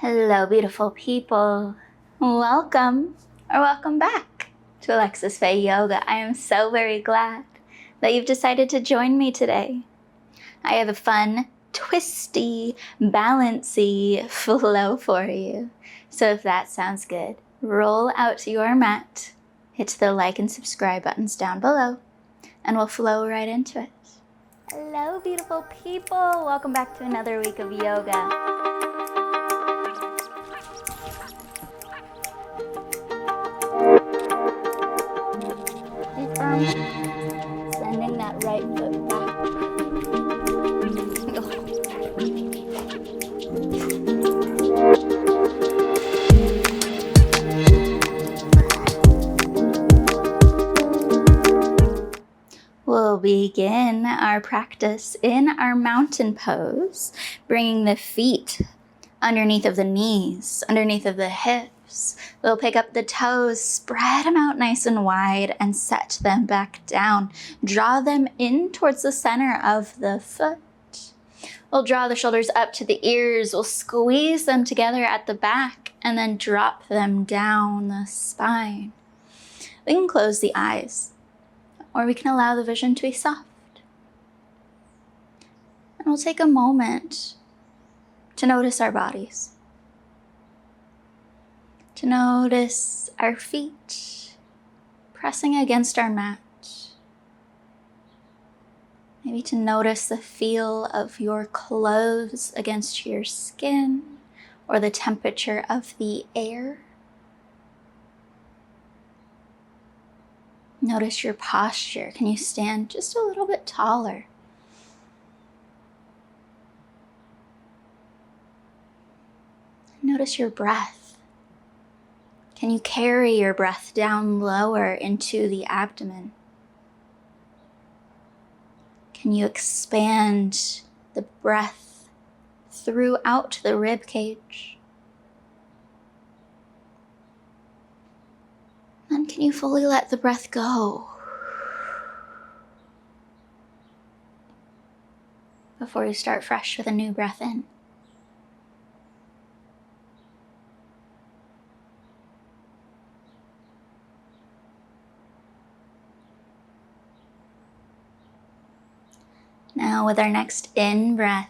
Hello, beautiful people. Welcome or welcome back to Alexis Faye Yoga. I am so very glad that you've decided to join me today. I have a fun, twisty, balancy flow for you. So if that sounds good, roll out to your mat, hit the like and subscribe buttons down below, and we'll flow right into it. Hello, beautiful people. Welcome back to another week of yoga. Sending that right foot back. We'll begin our practice in our mountain pose, bringing the feet underneath of the knees, underneath of the hips. We'll pick up the toes, spread them out nice and wide, and set them back down. Draw them in towards the center of the foot. We'll draw the shoulders up to the ears. We'll squeeze them together at the back and then drop them down the spine. We can close the eyes, or we can allow the vision to be soft. And we'll take a moment to notice our bodies, to notice our feet pressing against our mat, maybe to notice the feel of your clothes against your skin or the temperature of the air. Notice your posture. Can you stand just a little bit taller? Notice your breath. Can you carry your breath down lower into the abdomen? Can you expand the breath throughout the rib cage? And can you fully let the breath go before you start fresh with a new breath in? Now with our next in-breath,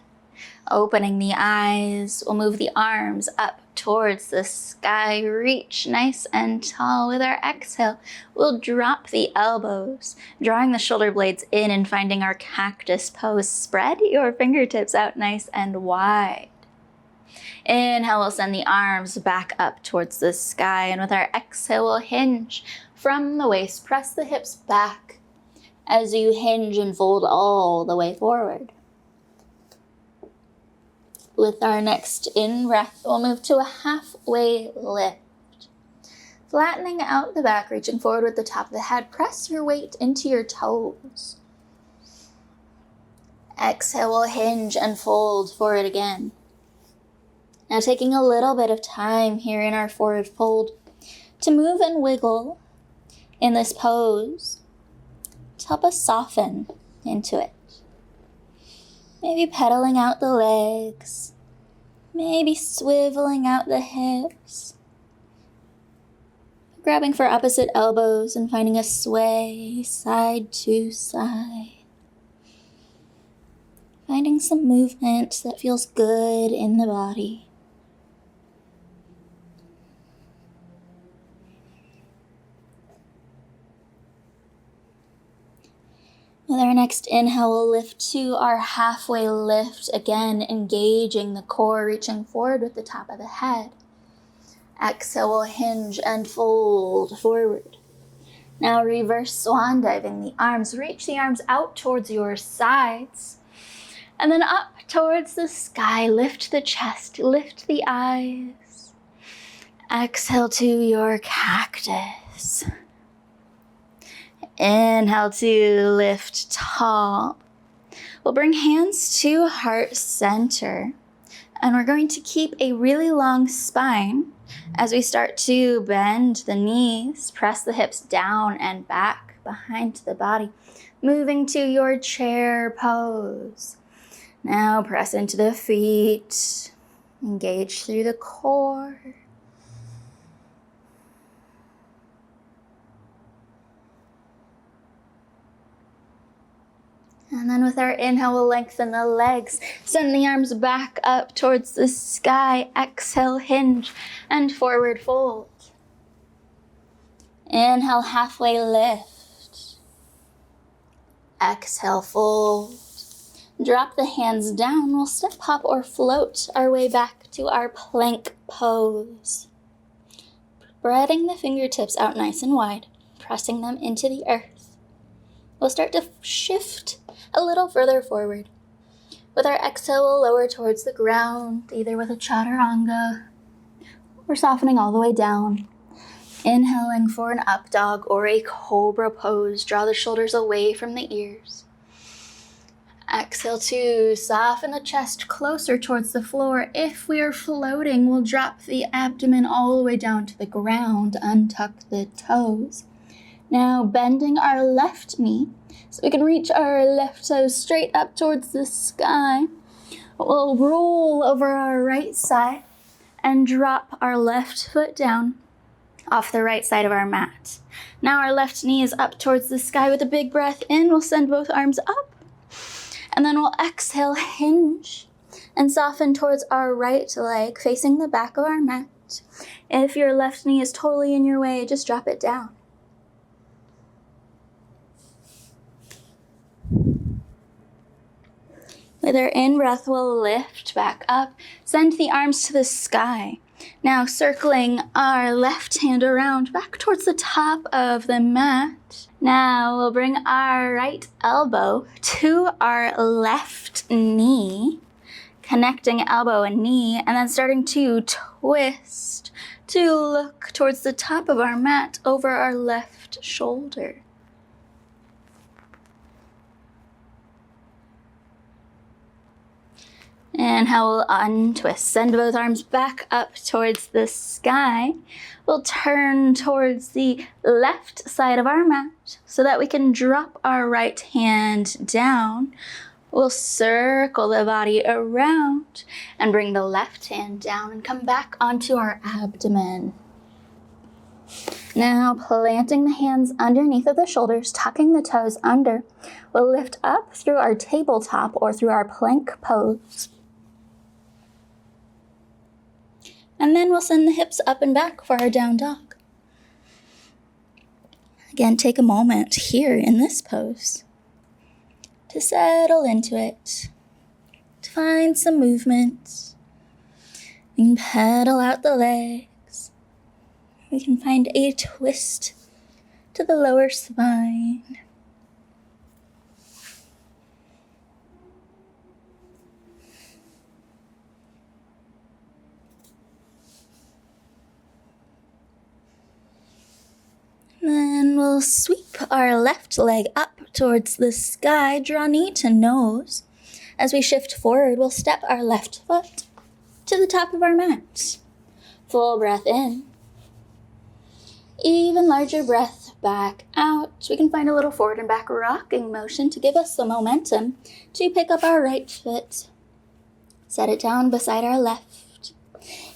opening the eyes, we'll move the arms up towards the sky, reach nice and tall. With our exhale, we'll drop the elbows, drawing the shoulder blades in and finding our cactus pose. Spread your fingertips out nice and wide. Inhale, we'll send the arms back up towards the sky, and with our exhale, we'll hinge from the waist. Press the hips back as you hinge and fold all the way forward. With our next in-breath, we'll move to a halfway lift. Flattening out the back, reaching forward with the top of the head. Press your weight into your toes. Exhale, we'll hinge and fold forward again. Now taking a little bit of time here in our forward fold to move and wiggle in this pose to help us soften into it. Maybe pedaling out the legs, maybe swiveling out the hips, grabbing for opposite elbows and finding a sway side to side. Finding some movement that feels good in the body. With our next inhale, we'll lift to our halfway lift, again engaging the core, reaching forward with the top of the head. Exhale, we'll hinge and fold forward. Now reverse swan diving the arms. Reach the arms out towards your sides and then up towards the sky. Lift the chest, lift the eyes. Exhale to your cactus. Inhale to lift tall. We'll bring hands to heart center, and we're going to keep a really long spine as we start to bend the knees, press the hips down and back behind the body, moving to your chair pose. Now press into the feet, Engage through the core. And then with our inhale, we'll lengthen the legs. Send the arms back up towards the sky. Exhale, hinge and forward fold. Inhale, halfway lift. Exhale, fold. Drop the hands down. We'll step, hop, or float our way back to our plank pose. Spreading the fingertips out nice and wide, pressing them into the earth. We'll start to shift a little further forward. With our exhale, we'll lower towards the ground, either with a chaturanga or softening all the way down. Inhaling for an up dog or a cobra pose. Draw the shoulders away from the ears. Exhale to soften the chest closer towards the floor. If we are floating, we'll drop the abdomen all the way down to the ground. Untuck the toes. Now bending our left knee so we can reach our left toes straight up towards the sky. We'll roll over our right side and drop our left foot down off the right side of our mat. Now our left knee is up towards the sky. With a big breath in, we'll send both arms up. And then we'll exhale, hinge, and soften towards our right leg, facing the back of our mat. If your left knee is totally in your way, just drop it down. With our in-breath, we'll lift back up, send the arms to the sky. Now circling our left hand around back towards the top of the mat. Now we'll bring our right elbow to our left knee, connecting elbow and knee, and then starting to twist to look towards the top of our mat over our left shoulder. Inhale, we'll untwist. Send both arms back up towards the sky. We'll turn towards the left side of our mat so that we can drop our right hand down. We'll circle the body around and bring the left hand down and come back onto our abdomen. Now planting the hands underneath of the shoulders, tucking the toes under. We'll lift up through our tabletop or through our plank pose. And then we'll send the hips up and back for our down dog. Again, take a moment here in this pose to settle into it, to find some movement. We can pedal out the legs. We can find a twist to the lower spine. Then we'll sweep our left leg up towards the sky, draw knee to nose. As we shift forward, we'll step our left foot to the top of our mat. Full breath in. Even larger breath back out. We can find a little forward and back rocking motion to give us the momentum to pick up our right foot. Set it down beside our left.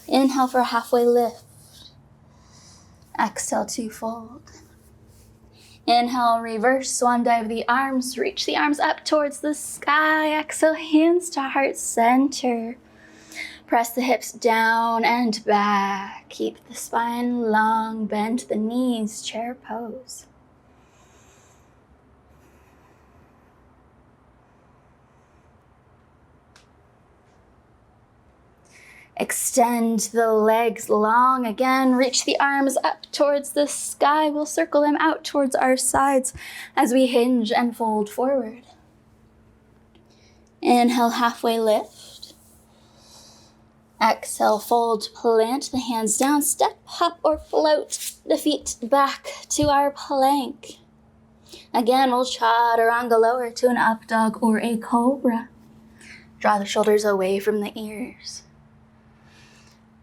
Inhale for a halfway lift. Exhale to fold. Inhale, reverse swan dive the arms. Reach the arms up towards the sky. Exhale, hands to heart center. Press the hips down and back. Keep the spine long. Bend the knees, chair pose. Extend the legs long again. Reach the arms up towards the sky. We'll circle them out towards our sides as we hinge and fold forward. Inhale, halfway lift. Exhale, fold, plant the hands down. Step, hop, or float the feet back to our plank. Again, we'll chaturanga lower to an up dog or a cobra. Draw the shoulders away from the ears.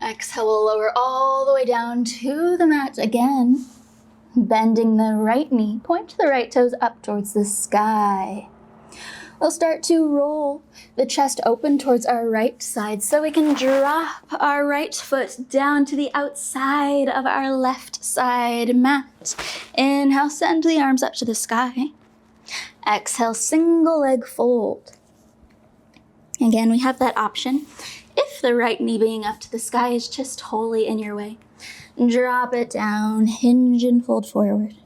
Exhale, we'll lower all the way down to the mat again. Bending the right knee, point the right toes up towards the sky. We'll start to roll the chest open towards our right side so we can drop our right foot down to the outside of our left side mat. Inhale, send the arms up to the sky. Exhale, single leg fold. Again, we have that option. If the right knee being up to the sky is just wholly in your way, drop it down, hinge and fold forward.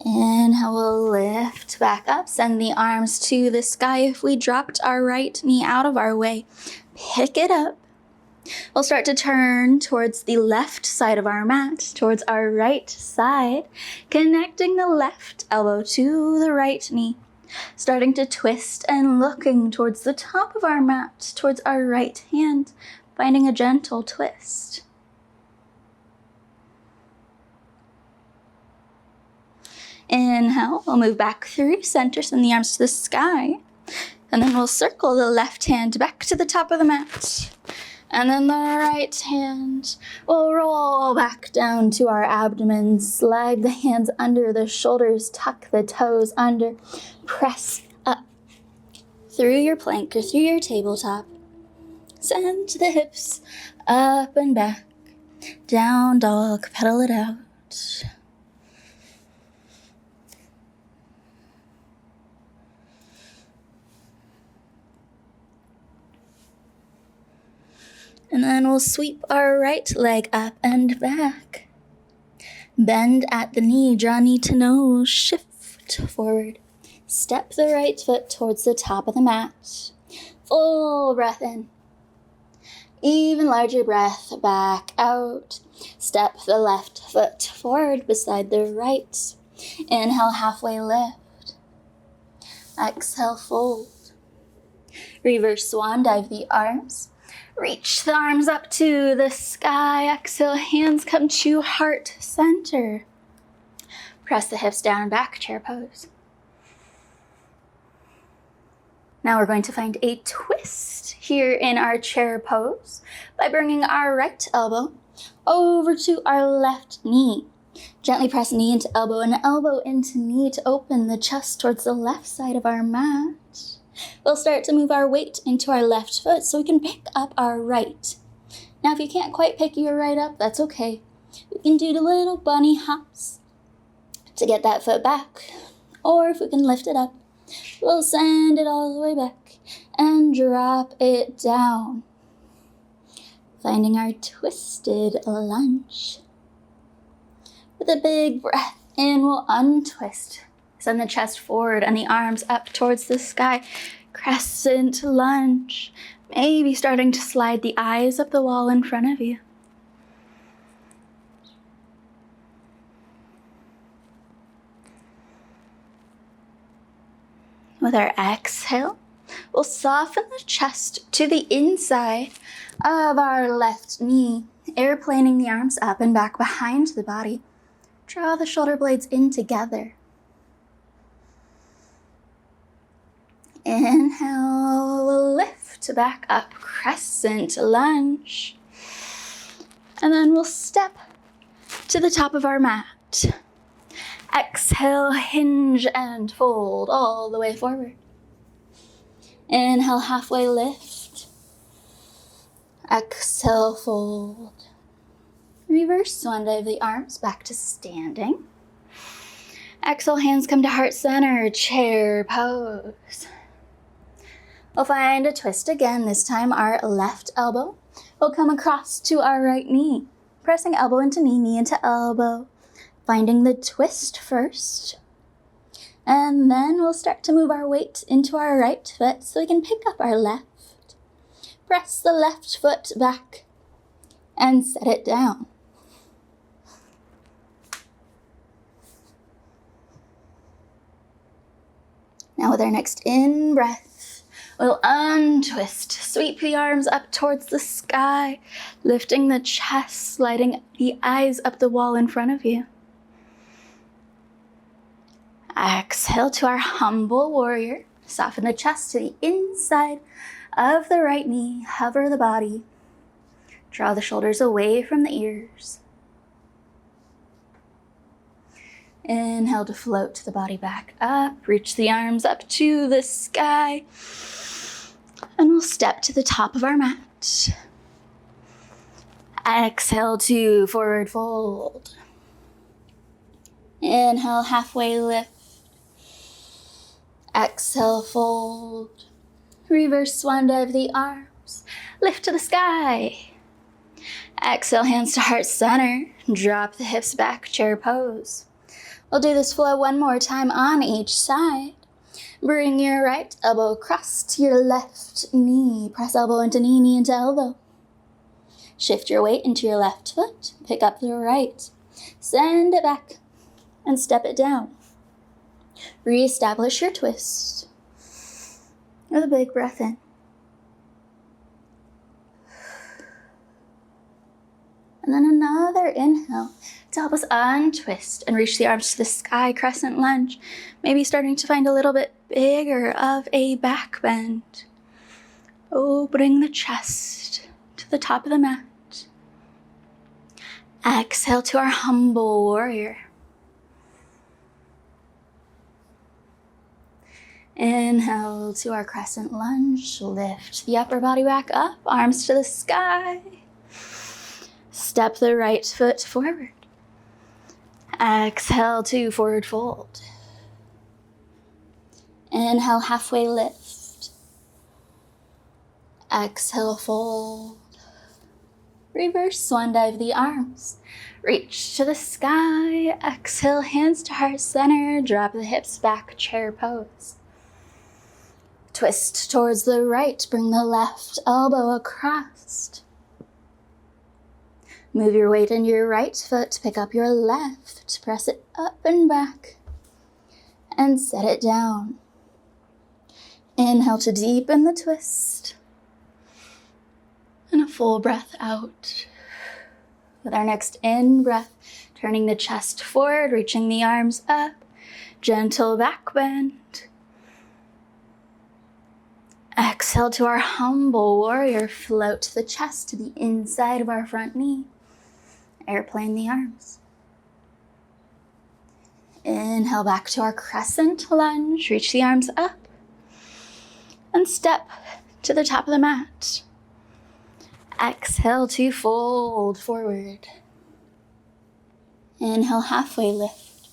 Inhale, we'll lift back up, send the arms to the sky. If we dropped our right knee out of our way, pick it up. We'll start to turn towards the left side of our mat, towards our right side, connecting the left elbow to the right knee, starting to twist and looking towards the top of our mat, towards our right hand, finding a gentle twist. Inhale, we'll move back through center, send the arms to the sky, and then we'll circle the left hand back to the top of the mat. And then the right hand will roll back down to our abdomen, slide the hands under the shoulders, tuck the toes under, press up through your plank or through your tabletop. Send the hips up and back, down dog, pedal it out. And then we'll sweep our right leg up and back. Bend at the knee, draw knee to nose, shift forward. Step the right foot towards the top of the mat. Full breath in. Even larger breath back out. Step the left foot forward beside the right. Inhale, halfway lift. Exhale, fold. Reverse swan dive the arms. Reach the arms up to the sky. Exhale, hands come to heart center. Press the hips down and back, chair pose. Now we're going to find a twist here in our chair pose by bringing our right elbow over to our left knee. Gently press knee into elbow and elbow into knee to open the chest towards the left side of our mat. We'll start to move our weight into our left foot so we can pick up our right. Now, if you can't quite pick your right up, that's okay. We can do the little bunny hops to get that foot back. Or if we can lift it up, we'll send it all the way back and drop it down. Finding our twisted lunge. With a big breath in, we'll untwist. Send the chest forward and the arms up towards the sky. Crescent lunge. Maybe starting to slide the eyes up the wall in front of you. With our exhale, we'll soften the chest to the inside of our left knee, airplaning the arms up and back behind the body. Draw the shoulder blades in together. Inhale, we'll lift back up, crescent lunge. And then we'll step to the top of our mat. Exhale, hinge and fold all the way forward. Inhale, halfway lift. Exhale, fold. Reverse swan dive the arms back to standing. Exhale, hands come to heart center, chair pose. We'll find a twist again. This time our left elbow will come across to our right knee. Pressing elbow into knee, knee into elbow. Finding the twist first. And then we'll start to move our weight into our right foot so we can pick up our left. Press the left foot back and set it down. Now with our next in-breath, we'll untwist, sweep the arms up towards the sky, lifting the chest, sliding the eyes up the wall in front of you. Exhale to our humble warrior. Soften the chest to the inside of the right knee. Hover the body. Draw the shoulders away from the ears. Inhale to float the body back up. Reach the arms up to the sky. And we'll step to the top of our mat. Exhale to forward fold. Inhale, halfway lift. Exhale, fold. Reverse swan dive the arms. Lift to the sky. Exhale, hands to heart center. Drop the hips back, chair pose. We'll do this flow one more time on each side. Bring your right elbow across to your left knee. Press elbow into knee, knee into elbow. Shift your weight into your left foot. Pick up the right. Send it back and step it down. Reestablish your twist. With a big breath in. And then another inhale to help us untwist and reach the arms to the sky, crescent lunge. Maybe starting to find a little bit bigger of a back bend. Opening the chest to the top of the mat. Exhale to our humble warrior. Inhale to our crescent lunge. Lift the upper body back up, arms to the sky. Step the right foot forward. Exhale to forward fold. Inhale, halfway lift. Exhale, fold. Reverse swan dive the arms. Reach to the sky. Exhale, hands to heart center. Drop the hips back, chair pose. Twist towards the right. Bring the left elbow across. Move your weight into your right foot. Pick up your left. Press it up and back. And set it down. Inhale to deepen the twist. And a full breath out. With our next in breath, turning the chest forward, reaching the arms up. Gentle back bend. Exhale to our humble warrior. Float the chest to the inside of our front knee. Airplane the arms. Inhale back to our crescent lunge. Reach the arms up. And step to the top of the mat. Exhale to fold forward. Inhale, halfway lift.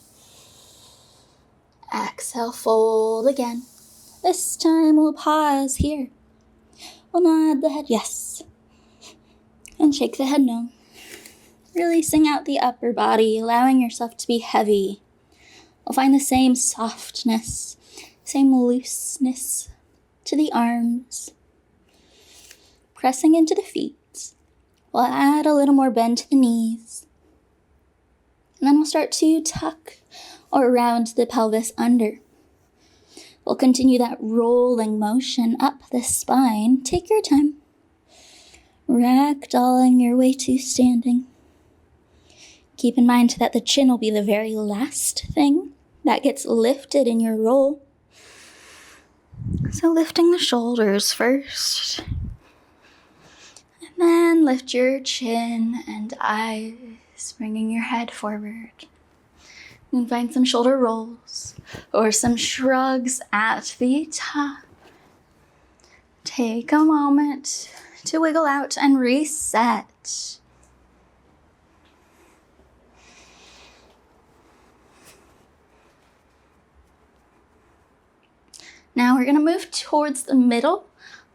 Exhale, fold again. This time we'll pause here. We'll nod the head yes. And shake the head no. Releasing out the upper body, allowing yourself to be heavy. We'll find the same softness, same looseness to the arms. Pressing into the feet. We'll add a little more bend to the knees. And then we'll start to tuck or round the pelvis under. We'll continue that rolling motion up the spine. Take your time. Ragdolling your way to standing. Keep in mind that the chin will be the very last thing that gets lifted in your roll. So lifting the shoulders first. And then lift your chin and eyes, bringing your head forward. You can find some shoulder rolls or some shrugs at the top. Take a moment to wiggle out and reset. Now we're going to move towards the middle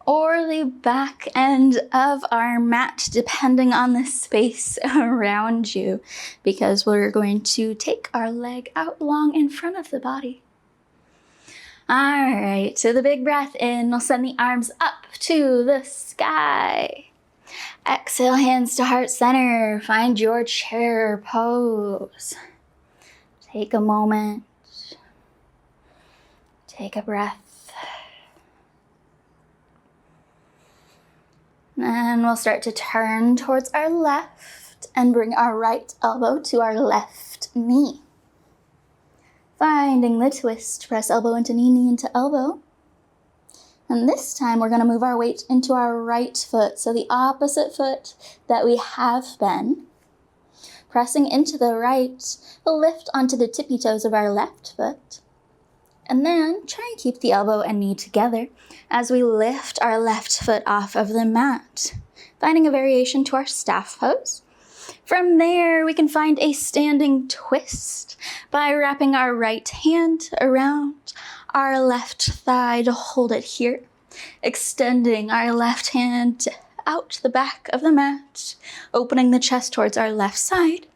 or the back end of our mat, depending on the space around you, because we're going to take our leg out long in front of the body. All right, so the big breath in, we'll send the arms up to the sky. Exhale, hands to heart center. Find your chair pose. Take a moment. Take a breath. And we'll start to turn towards our left and bring our right elbow to our left knee. Finding the twist, press elbow into knee, knee into elbow. And this time we're going to move our weight into our right foot, so the opposite foot that we have been. Pressing into the right, we'll lift onto the tippy toes of our left foot. And then try and keep the elbow and knee together as we lift our left foot off of the mat, finding a variation to our staff pose. From there, we can find a standing twist by wrapping our right hand around our left thigh to hold it here, extending our left hand out the back of the mat, opening the chest towards our left side.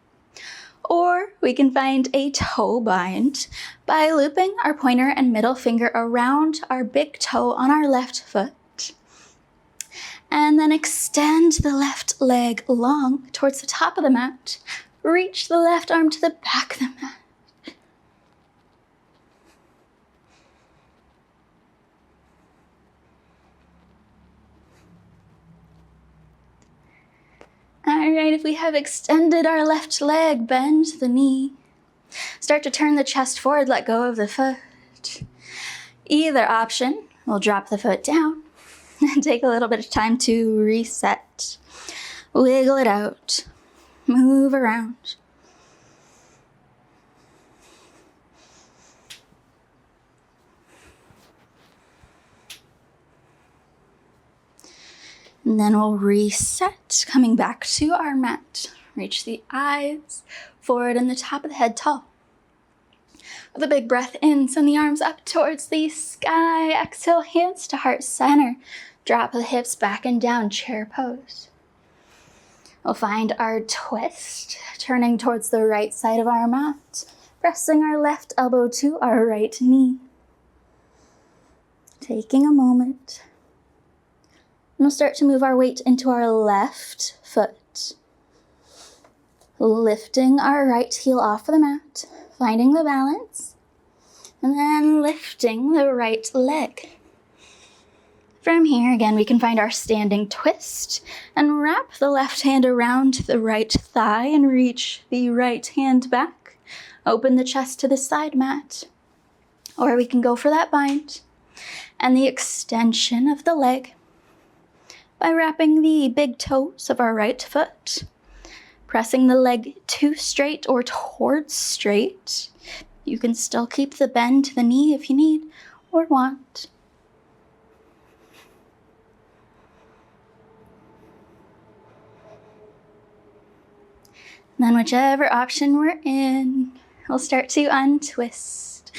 Or we can find a toe bind by looping our pointer and middle finger around our big toe on our left foot. And then extend the left leg long towards the top of the mat. Reach the left arm to the back of the mat. Alright, if we have extended our left leg, bend the knee. Start to turn the chest forward, let go of the foot. Either option, we'll drop the foot down and take a little bit of time to reset. Wiggle it out. Move around. And then we'll reset, coming back to our mat. Reach the eyes forward and the top of the head tall. With a big breath in, send the arms up towards the sky. Exhale, hands to heart center. Drop the hips back and down, chair pose. We'll find our twist, turning towards the right side of our mat, pressing our left elbow to our right knee. Taking a moment. And we'll start to move our weight into our left foot. Lifting our right heel off of the mat, finding the balance, and then lifting the right leg. From here, again, we can find our standing twist and wrap the left hand around the right thigh and reach the right hand back. Open the chest to the side mat. Or we can go for that bind and the extension of the leg by wrapping the big toes of our right foot, pressing the leg to straight or towards straight. You can still keep the bend to the knee if you need or want. And then whichever option we're in, we'll start to untwist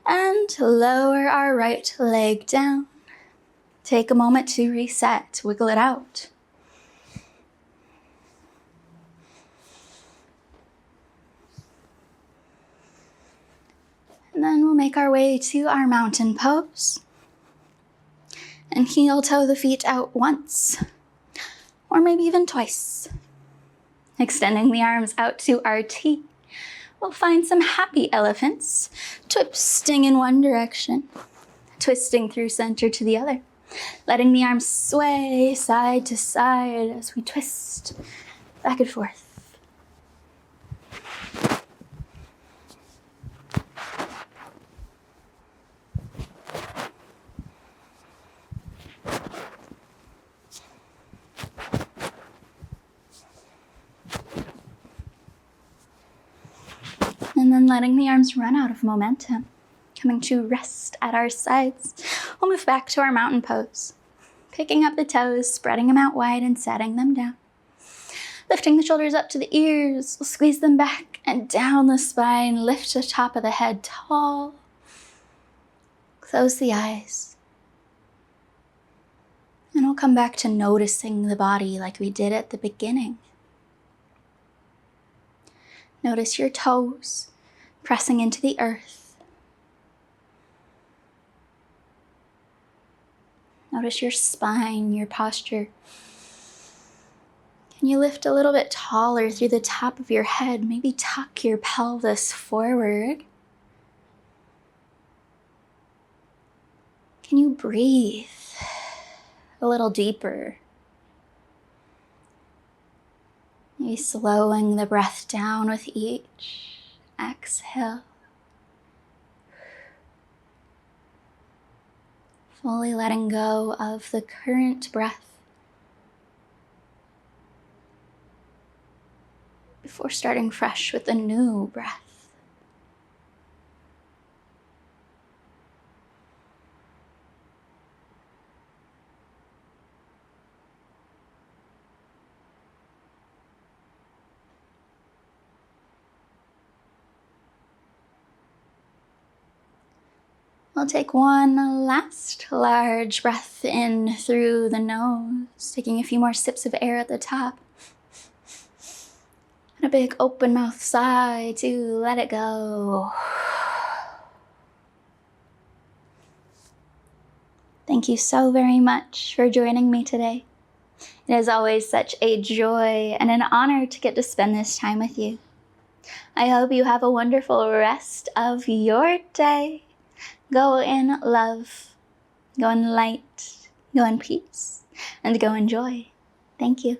and lower our right leg down. Take a moment to reset, wiggle it out. And then we'll make our way to our mountain pose. And heel toe the feet out once, or maybe even twice. Extending the arms out to our T. We'll find some happy elephants, twisting in one direction, twisting through center to the other. Letting the arms sway side to side as we twist back and forth. And then letting the arms run out of momentum. Coming to rest at our sides. We'll move back to our mountain pose. Picking up the toes, spreading them out wide and setting them down. Lifting the shoulders up to the ears. We'll squeeze them back and down the spine. Lift the top of the head tall. Close the eyes. And we'll come back to noticing the body like we did at the beginning. Notice your toes pressing into the earth. Notice your spine, your posture. Can you lift a little bit taller through the top of your head? Maybe tuck your pelvis forward. Can you breathe a little deeper? Maybe slowing the breath down with each exhale. Fully letting go of the current breath before starting fresh with a new breath. We'll take one last large breath in through the nose, taking a few more sips of air at the top. And a big open mouth sigh to let it go. Thank you so very much for joining me today. It is always such a joy and an honor to get to spend this time with you. I hope you have a wonderful rest of your day. Go in love, go in light, go in peace, and go in joy. Thank you.